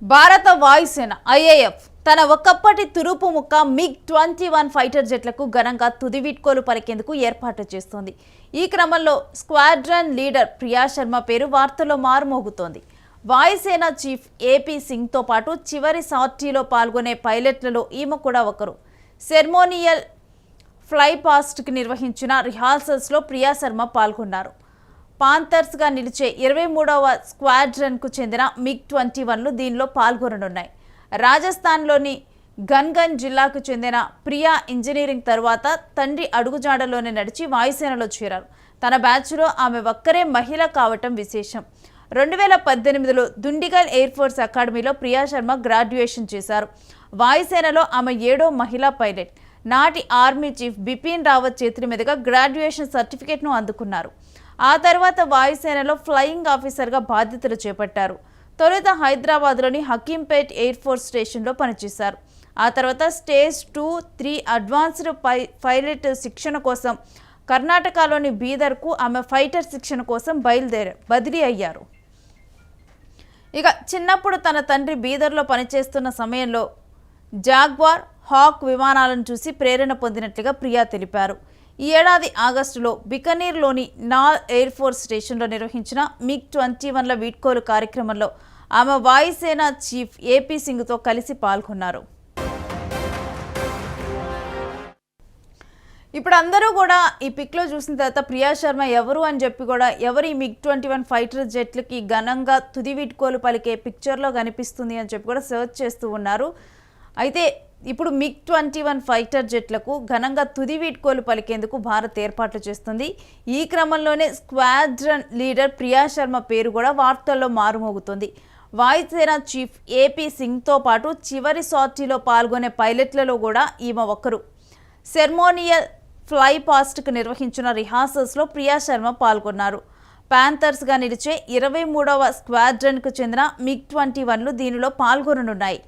భారత వాయుసేన ఐఏఎఫ్ తన ఒక్కప్పటి తురుపు ముక్క MiG-21 ఫైటర్ జెట్లకు ఘనంగా తుది వీడ్కోలు పలికేందుకు ఏర్పాటు చేస్తోంది. ఈ క్రమంలో స్క్వాడ్రన్ లీడర్ ప్రియా శర్మ పేరు వార్తల్లో మారుమోగుతోంది. వాయుసేన చీఫ్ ఏపీ సింగ్తో పాటు చివరి సార్టీలో పాల్గొనే పైలట్లలో ఈమె కూడా ఒకరు. సెర్మోనియల్ ఫ్లైపాస్ట్కి నిర్వహించిన రిహార్సల్స్లో ప్రియా శర్మ పాల్గొన్నారు. పాంథర్స్గా నిలిచే 23వ స్క్వాడ్రన్కు చెందిన MiG-21లు దీనిలో పాల్గొననున్నాయి. రాజస్థాన్లోని గన్గన్ జిల్లాకు చెందిన ప్రియా ఇంజనీరింగ్ తర్వాత తండ్రి అడుగుజాడలోనే నడిచి వాయుసేనలో చేరారు. తన బ్యాచ్లో ఆమె ఒక్కరే మహిళ కావటం విశేషం. 2018లో దుండిగల్ ఎయిర్ ఫోర్స్ అకాడమీలో ప్రియా శర్మ గ్రాడ్యుయేషన్ చేశారు. వాయుసేనలో ఆమె 7వ మహిళా పైలట్. నాటి ఆర్మీ చీఫ్ బిపిన్ రావత్ చేతుల మీదుగా గ్రాడ్యుయేషన్ సర్టిఫికేట్ను అందుకున్నారు. ఆ తర్వాత వాయుసేనలో ఫ్లయింగ్ ఆఫీసర్గా బాధ్యతలు చేపట్టారు. తొలుత హైదరాబాద్లోని హకీంపేట్ ఎయిర్ ఫోర్స్ స్టేషన్లో పనిచేశారు. ఆ తర్వాత స్టేజ్ 2, 3 అడ్వాన్స్డ్ పైలట్ శిక్షణ కోసం కర్ణాటకలోని బీదర్కు ఆమె ఫైటర్ శిక్షణ కోసం బదిలీ అయ్యారు. ఇక చిన్నప్పుడు తన తండ్రి బీదర్లో పనిచేస్తున్న సమయంలో జాగ్వార్, హాక్ విమానాలను చూసి ప్రేరణ పొందినట్లుగా ప్రియా తెలిపారు. ఈ ఏడాది ఆగస్టులో బికనీర్లోని నాల్ ఎయిర్ ఫోర్స్ స్టేషన్లో నిర్వహించిన MiG-21ల వీడ్కోలు కార్యక్రమంలో ఆమె వాయుసేన చీఫ్ ఏపీ సింగ్తో కలిసి పాల్గొన్నారు. ఇప్పుడు అందరూ కూడా ఈ పిక్లో చూసిన తర్వాత ప్రియా శర్మ ఎవరు అని చెప్పి కూడా ఎవరు ఈ MiG-21 ఫైటర్ జెట్లకి ఘనంగా తుది వీడ్కోలు పలికే పిక్చర్లో కనిపిస్తుంది అని చెప్పి కూడా సర్చ్ చేస్తూ ఉన్నారు. అయితే ఇప్పుడు MiG-21 ఫైటర్ జెట్లకు ఘనంగా తుది వీడ్కోలు పలికేందుకు భారత్ ఏర్పాట్లు చేస్తుంది. ఈ క్రమంలోనే స్క్వాడ్రన్ లీడర్ ప్రియా శర్మ పేరు కూడా వార్తల్లో మారుమోగుతుంది. వాయుసేన చీఫ్ ఏపీ సింగ్తో పాటు చివరి సార్టీలో పాల్గొనే పైలట్లలో కూడా ఈమె ఒకరు. సెర్మోనియల్ ఫ్లైపాస్ట్కు నిర్వహించిన రిహార్సల్స్లో ప్రియా శర్మ పాల్గొన్నారు. పాంథర్స్గా నిలిచే 23వ స్క్వాడ్రన్కు చెందిన MiG-21లు దీనిలో పాల్గొననున్నాయి.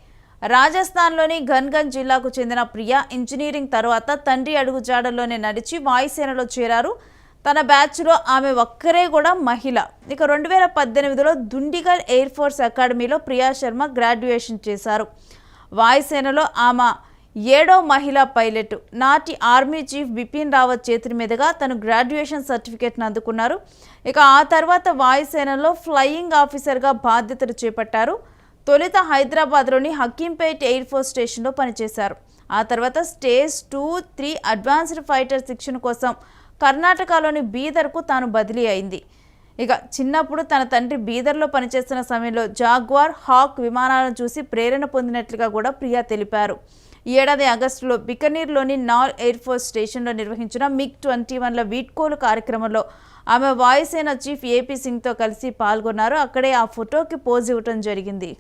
రాజస్థాన్లోని గన్గన్ జిల్లాకు చెందిన ప్రియా ఇంజనీరింగ్ తర్వాత తండ్రి అడుగుజాడల్లోనే నడిచి వాయుసేనలో చేరారు. తన బ్యాచ్లో ఆమె ఒక్కరే కూడా మహిళ. ఇక 2018లో దుండిగల్ ఎయిర్ ఫోర్స్ అకాడమీలో ప్రియా శర్మ గ్రాడ్యుయేషన్ చేశారు. వాయుసేనలో ఆమె 7వ మహిళా పైలట్. నాటి ఆర్మీ చీఫ్ బిపిన్ రావత్ చేతుల మీదుగా తను గ్రాడ్యుయేషన్ సర్టిఫికేట్ను అందుకున్నారు. ఇక ఆ తర్వాత వాయుసేనలో ఫ్లయింగ్ ఆఫీసర్గా బాధ్యతలు చేపట్టారు. తొలుత హైదరాబాద్లోని హకీంపేట్ ఎయిర్ ఫోర్స్ స్టేషన్లో పనిచేశారు. ఆ తర్వాత స్టేజ్ 2, 3 అడ్వాన్స్డ్ ఫైటర్ శిక్షణ కోసం కర్ణాటకలోని బీదర్కు తాను బదిలీ అయింది. ఇక చిన్నప్పుడు తన తండ్రి బీదర్లో పనిచేస్తున్న సమయంలో జాగ్వార్, హాక్ విమానాలను చూసి ప్రేరణ పొందినట్లుగా కూడా ప్రియా తెలిపారు. ఈ ఏడాది ఆగస్టులో బికనీర్లోని నాల్ ఎయిర్ ఫోర్స్ స్టేషన్లో నిర్వహించిన MiG-21ల వీడ్కోలు కార్యక్రమంలో ఆమె వాయుసేన చీఫ్ ఏపీ సింగ్తో కలిసి పాల్గొన్నారు. అక్కడే ఆ ఫోటోకి పోజ్ ఇవ్వటం జరిగింది.